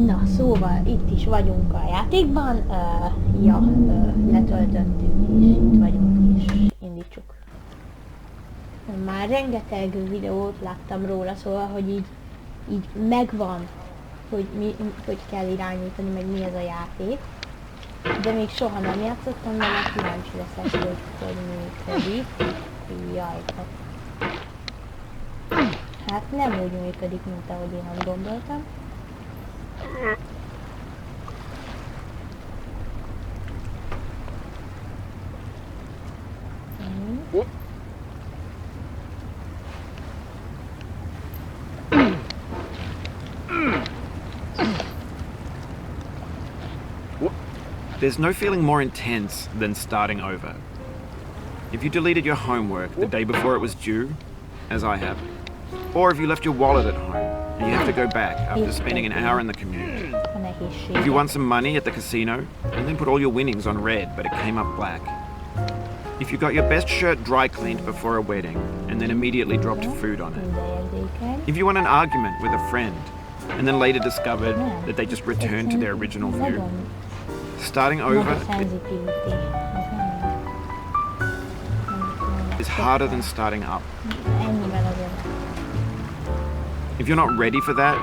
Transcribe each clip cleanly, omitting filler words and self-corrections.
Na, szóval itt is vagyunk a játékban, letöltöttük és itt vagyunk és indítsuk. Már rengeteg videót láttam róla, szóval, hogy így megvan, hogy kell irányítani, meg mi ez a játék. De még soha nem játszottam, de már kíváncsi leszek, hogy működik. Jaj, hát nem úgy működik, mint ahogy én azt gondoltam. There's no feeling more intense than starting over. If you deleted your homework the day before it was due, as I have, or if you left your wallet at home and you have to go back after spending an hour in the commute. If you won some money at the casino and then put all your winnings on red but it came up black. If you got your best shirt dry cleaned before a wedding and then immediately dropped food on it. If you won an argument with a friend and then later discovered that they just returned to their original view. Starting over is harder than starting up. If you're not ready for that,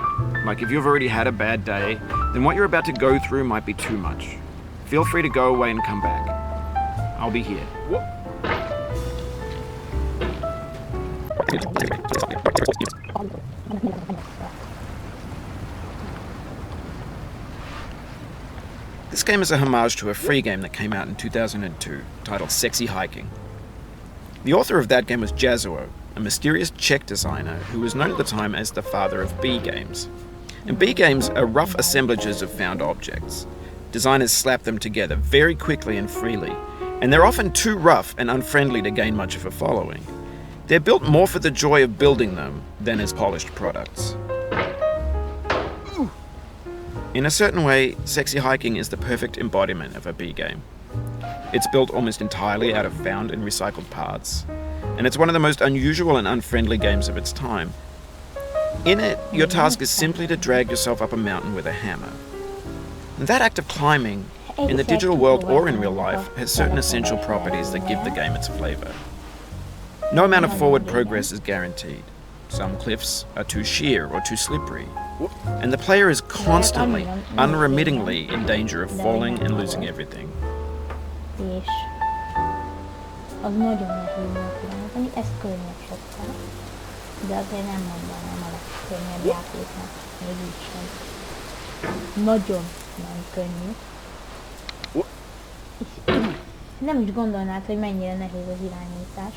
like if you've already had a bad day, then what you're about to go through might be too much. Feel free to go away and come back. I'll be here. This game is a homage to a free game that came out in 2002, titled Sexy Hiking. The author of that game was Jazuo, a mysterious Czech designer who was known at the time as the father of B games. And B games are rough assemblages of found objects. Designers slap them together very quickly and freely, and they're often too rough and unfriendly to gain much of a following. They're built more for the joy of building them than as polished products. In a certain way, Sexy Hiking is the perfect embodiment of a B game. It's built almost entirely out of found and recycled parts, and it's one of the most unusual and unfriendly games of its time. In it, your task is simply to drag yourself up a mountain with a hammer. And that act of climbing, in the digital world or in real life, has certain essential properties that give the game its flavor. No amount of forward progress is guaranteed. Some cliffs are too sheer or too slippery, and the player is constantly, unremittingly in danger of falling and losing everything. És az nagyon nehéz megirányítani, ez könnyebb sokkal, de azért nem mondanám a legkönnyebb játéknak, még így sem. Nagyon nem könnyű. És nem is gondolnád, hogy mennyire nehéz az irányítás.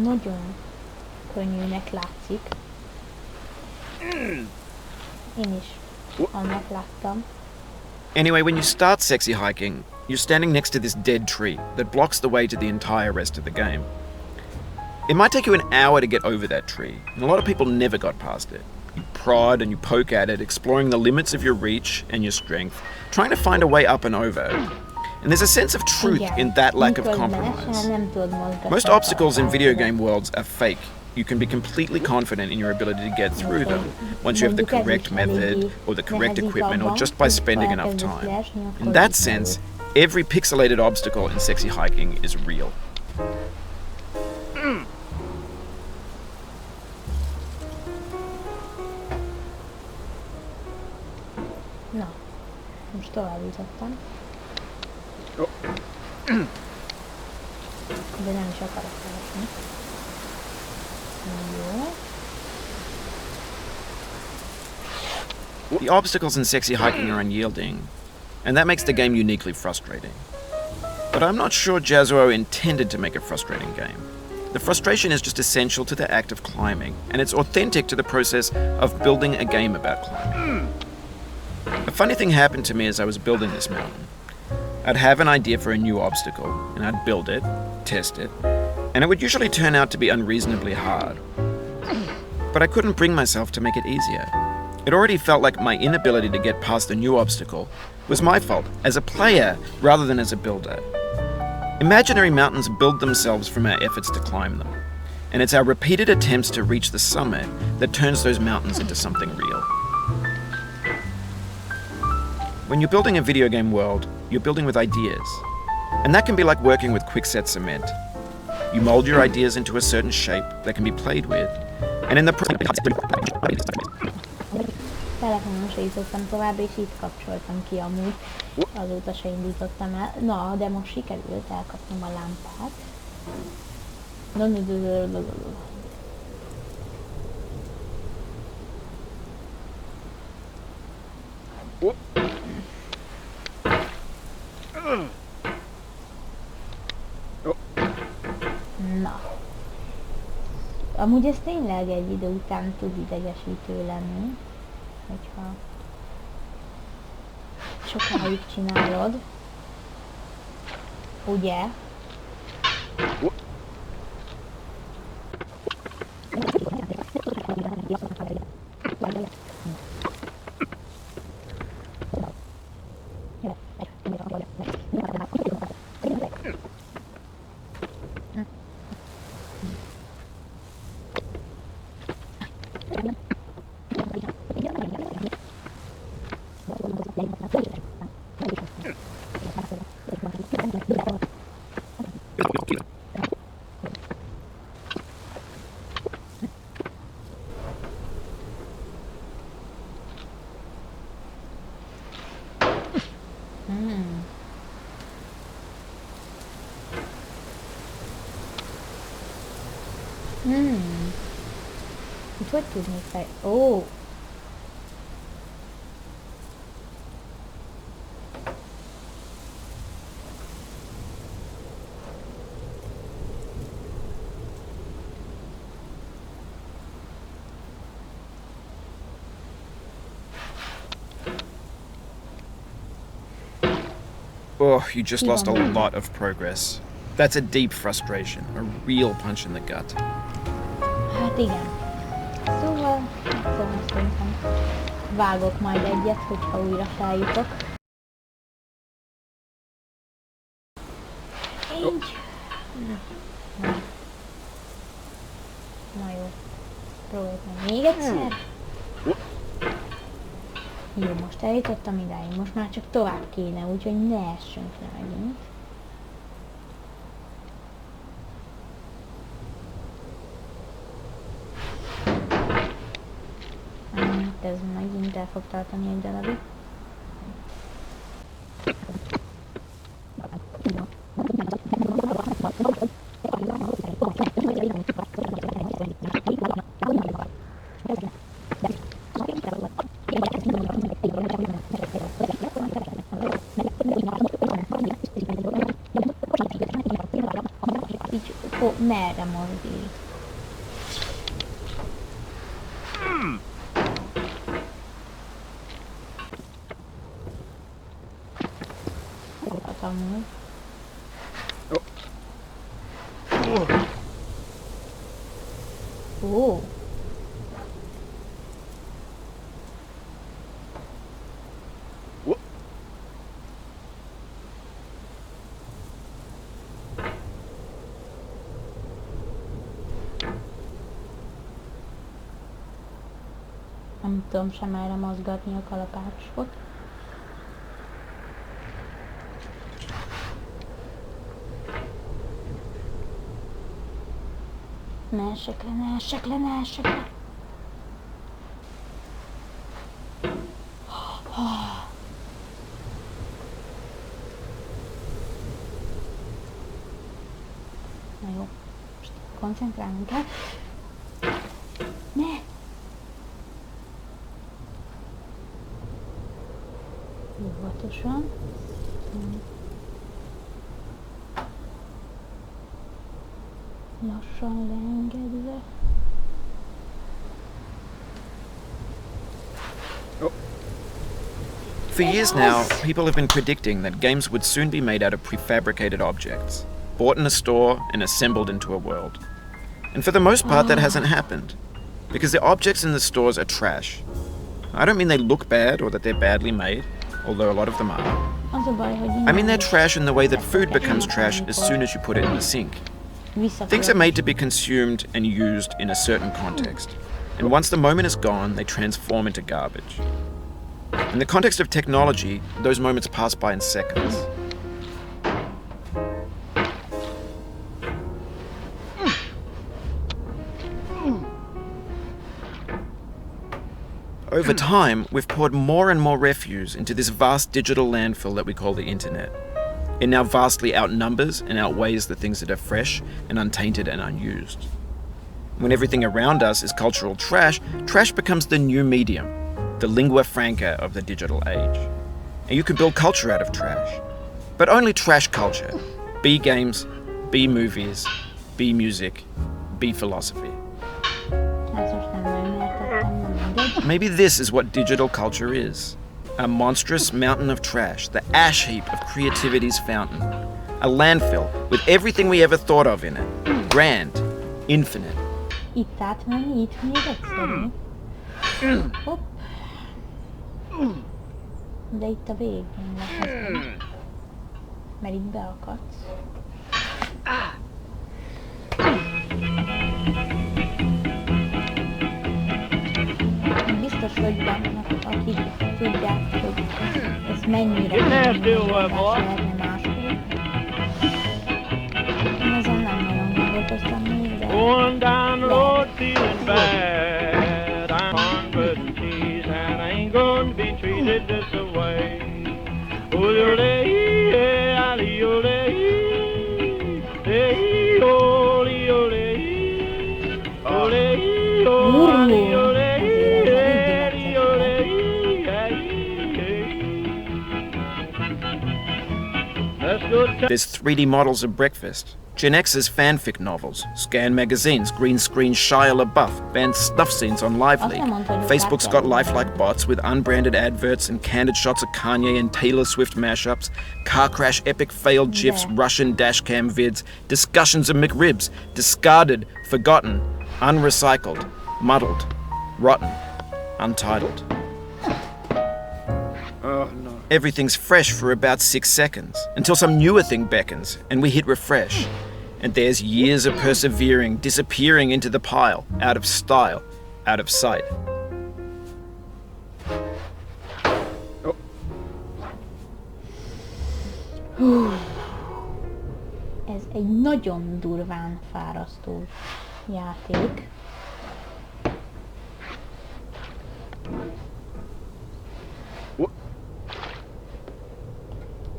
Nagyon könnyűnek látszik. Én is annak láttam. Anyway, when you start Sexy Hiking, you're standing next to this dead tree that blocks the way to the entire rest of the game. It might take you an hour to get over that tree, and a lot of people never got past it. You prod and you poke at it, exploring the limits of your reach and your strength, trying to find a way up and over. And there's a sense of truth in that lack of compromise. Most obstacles in video game worlds are fake. You can be completely confident in your ability to get through them once you have the correct method or the correct equipment or just by spending enough time. In that sense, every pixelated obstacle in Sexy Hiking is real. Na, most tovább jutottam. De nem is akarok keresni. Jó. The obstacles in Sexy Hiking are unyielding, and that makes the game uniquely frustrating. But I'm not sure Jazuo intended to make a frustrating game. The frustration is just essential to the act of climbing, and it's authentic to the process of building a game about climbing. A funny thing happened to me as I was building this mountain. I'd have an idea for a new obstacle, and I'd build it, test it, and it would usually turn out to be unreasonably hard. But I couldn't bring myself to make it easier. It already felt like my inability to get past a new obstacle was my fault as a player rather than as a builder. Imaginary mountains build themselves from our efforts to climb them, and it's our repeated attempts to reach the summit that turns those mountains into something real. When you're building a video game world, you're building with ideas, and that can be like working with quickset cement. You mold your ideas into a certain shape that can be played with, and in the Telefonon se jutottam tovább, és itt kapcsoltam ki amúgy. Azóta se indítottam el. Na, de most sikerült, elkaptam a lámpát. Na. Amúgy ez tényleg egy idő után tud idegesítő lenni, hogyha sokáig csinálod. Ugye? Itt hogy tudnék fel... Ó! Oh, you just lost a lot of progress. That's a deep frustration, a real punch in the gut. Hát igen. Szóval, szerintem vágok majd egyet, hogyha újra feljutok. Így. Na jó. Próbáljuk meg még egyszer. Jó, most eljutottam idáig, most már csak tovább kéne, úgyhogy ne essünk le megint. Ez megint el fog tartani egy darabig. Így, merre mozdít? Amúgy. Ó. Nem tudom sem erre mozgatni a kalapácsot. Ne essek le. Na jó, most koncentrálnunk kell. Ne! Óvatosan. Lassan leengedve. For years now, people have been predicting that games would soon be made out of prefabricated objects, bought in a store and assembled into a world. And for the most part, that hasn't happened, because the objects in the stores are trash. I don't mean they look bad or that they're badly made, although a lot of them are. Az a baj, hogy I mean they're trash in the way that food becomes trash as soon as you put it in the sink. Things are made to be consumed and used in a certain context. And once the moment is gone, they transform into garbage. In the context of technology, those moments pass by in seconds. Over time, we've poured more and more refuse into this vast digital landfill that we call the internet. It now vastly outnumbers and outweighs the things that are fresh and untainted and unused. When everything around us is cultural trash, trash becomes the new medium, the lingua franca of the digital age. And you can build culture out of trash. But only trash culture. B games, B movies, B music, B philosophy. Maybe this is what digital culture is. A monstrous mountain of trash, the ash heap of creativity's fountain. A landfill with everything we ever thought of in it. Grand, infinite. Itt átmenni, itt még egyszerű. Hopp. De itt a végén lesz. Mert itt beakadsz. Biztos, hogy vannak, akik tudják, hogy ez mennyire lehetne máshol. Én ezen nem nagyon gondolkoztam még, de Going down the road feeling bad. I'm on bread and cheese and I ain't gonna be treated this away. Ole-ole, ali-ole, ole-ole, ole-ole, There's 3D models of breakfast, Gen X's fanfic novels, scan magazines, green screen Shia LaBeouf, banned snuff scenes on Live Leak. Facebook's got lifelike bots with unbranded adverts and candid shots of Kanye and Taylor Swift mashups, car crash epic failed GIFs, Russian dashcam vids, discussions of McRibs, discarded, forgotten, unrecycled, muddled, rotten, untitled. Everything's fresh for about 6 seconds, until some newer thing beckons, and we hit refresh. And there's years of persevering disappearing into the pile, out of style, out of sight. ez egy nagyon durván fárasztó játék.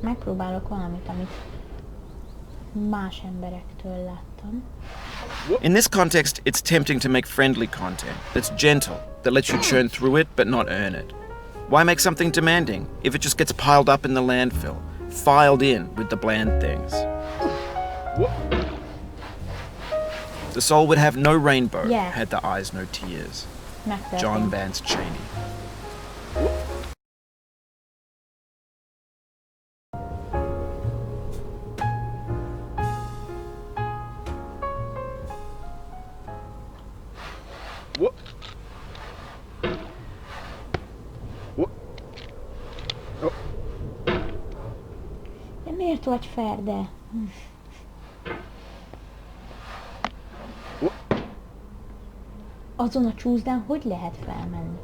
Megpróbálok valamit, amit más emberektől láttam. In this context, it's tempting to make friendly content that's gentle, that lets you churn through it but not earn it. Why make something demanding if it just gets piled up in the landfill, filed in with the bland things? The soul would have no rainbow had the eyes no tears. John Vance Cheney. De miért vagy ferde? Azon a csúszdán hogy lehet felmenni?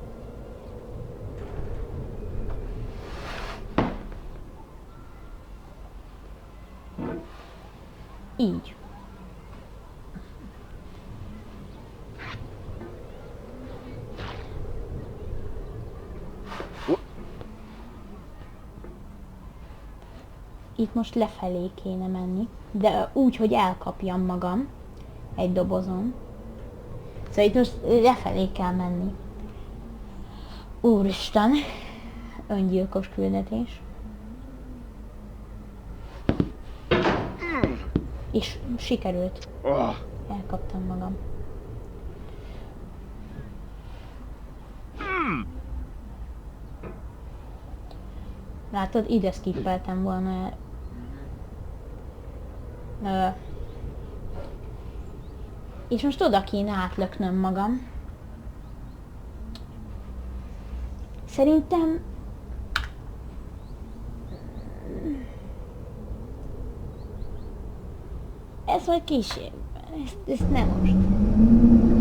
Így. Itt most lefelé kéne menni, de úgy, hogy elkapjam magam egy dobozon. Szóval itt most lefelé kell menni. Úristen, öngyilkos küldetés. És sikerült. Elkaptam magam. Látod, ide skippeltem volna. És most oda kéne átlöknöm magam. Szerintem... Ez majd később. Ezt nem most.